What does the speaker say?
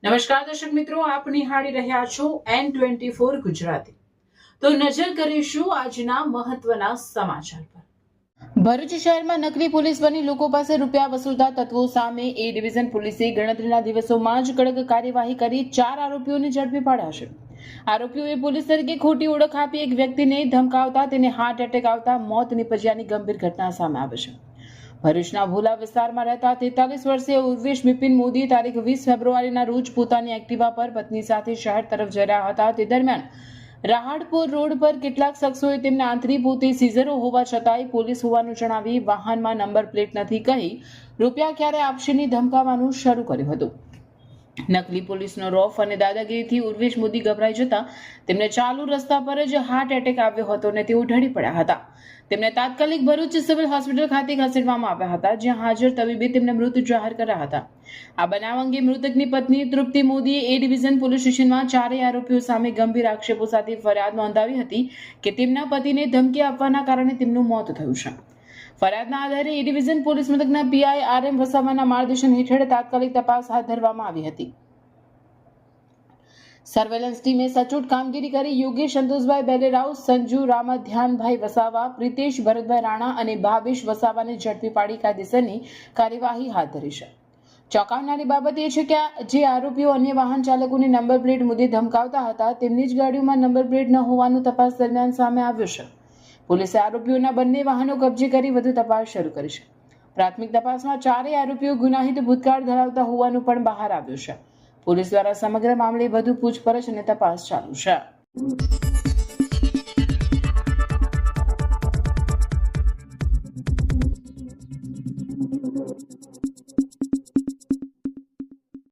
નમસ્કાર દર્શક મિત્રો, આપ નિહાળી રહ્યા છો N24 ગુજરાતી। તો નજર કરીશું આજના મહત્વના સમાચાર પર। ભરૂચ શહેરમાં નકલી પોલીસ બની લોકો પાસે રૂપિયા વસૂલતા તત્વો સામે એ ડિવિઝન પોલીસે ગણતરીના દિવસોમાં જ કડક કાર્યવાહી કરી 4 આરોપીઓને ઝડપી પાડ્યા છે। આરોપીઓએ પોલીસ તરીકે ખોટી ઓળખ આપી એક વ્યક્તિને ધમકાવતા તેને હાર્ટ એટેક આવતા મોત નિપજ્યાની ગંભીર ઘટના સામે આવી છે। ભરૂચના ભોલા વિસ્તારમાં રહેતા 43 વર્ષીય ઉર્વેશ બિપિન મોદી તારીખ 20 ફેબ્રુઆરીના રોજ પોતાની એક્ટિવા પર પત્ની સાથે શહેર તરફ જઈ રહ્યા હતા। તે દરમિયાન રાહડપુર રોડ પર કેટલાક શખ્સોએ તેમને આંતરી પોતે સીઝરો હોવા છતાંય પોલીસ હોવાનું જણાવી વાહનમાં નંબર પ્લેટ નથી કહી રૂપિયા ક્યારે આપશેની ધમકાવવાનું શરૂ કર્યું હતું। નકલી પોલીસનો રોફ અને દાદાગીરીથી ઉર્વેશ મોદી ગભરાઈ જતા તેમને ચાલુ રસ્તા પર જ હાર્ટ એટેક આવ્યો હતો અને તેઓ ઢળી પડ્યા હતા। તેમને તાત્કાલિક ભરૂચ સિવિલ હોસ્પિટલ ખાતે ખસેડવામાં આવ્યા હતા, જ્યાં હાજર તબીબે તેમને મૃત જાહેર કર્યા હતા। આ બનાવ અંગે મૃતકની પત્ની તૃપ્તિ મોદીએ એ ડિવિઝન પોલીસ સ્ટેશનમાં 4 આરોપીઓ સામે ગંભીર આક્ષેપો સાથે ફરિયાદ નોંધાવી હતી કે તેમના પતિને ધમકી આપવાના કારણે તેમનું મોત થયું છે। ફરિયાદના આધારે એ ડિવિઝન પોલીસ મથકના પીઆઈ RM વસાવાના માર્ગદર્શન હેઠળ તાત્કાલિક તપાસ હાથ ધરવામાં આવી હતી। સર્વેલન્સ ટીમે સચોટ કામગીરી કરી યોગેશ સંતોષભાઈ બેલેરાવ, સંજુ રામાધ્યાનભાઈ વસાવા, પ્રિતેશ ભરતભાઈ રાણા અને ભાવેશ વસાવાને ઝડપી પાડી કાયદેસરની કાર્યવાહી હાથ ધરી છે। ચોંકાવનારી બાબત એ છે કે જે આરોપીઓ અન્ય વાહન ચાલકોને નંબર પ્લેટ મુદ્દે ધમકાવતા હતા તેમની જ ગાડીઓમાં નંબર પ્લેટ ન હોવાનું તપાસ દરમિયાન સામે આવ્યું છે। પોલીસે આરોપીઓના બંને વાહનો કબજે કરી વધુ તપાસ શરૂ કરી છે। પ્રાથમિક તપાસમાં 4 આરોપીઓ ગુનાહિત ભૂતકાળ ધરાવતા હોવાનું પણ બહાર આવ્યું છે। પોલીસ દ્વારા સમગ્ર મામલે વધુ પૂછપરછ અને તપાસ ચાલુ છે।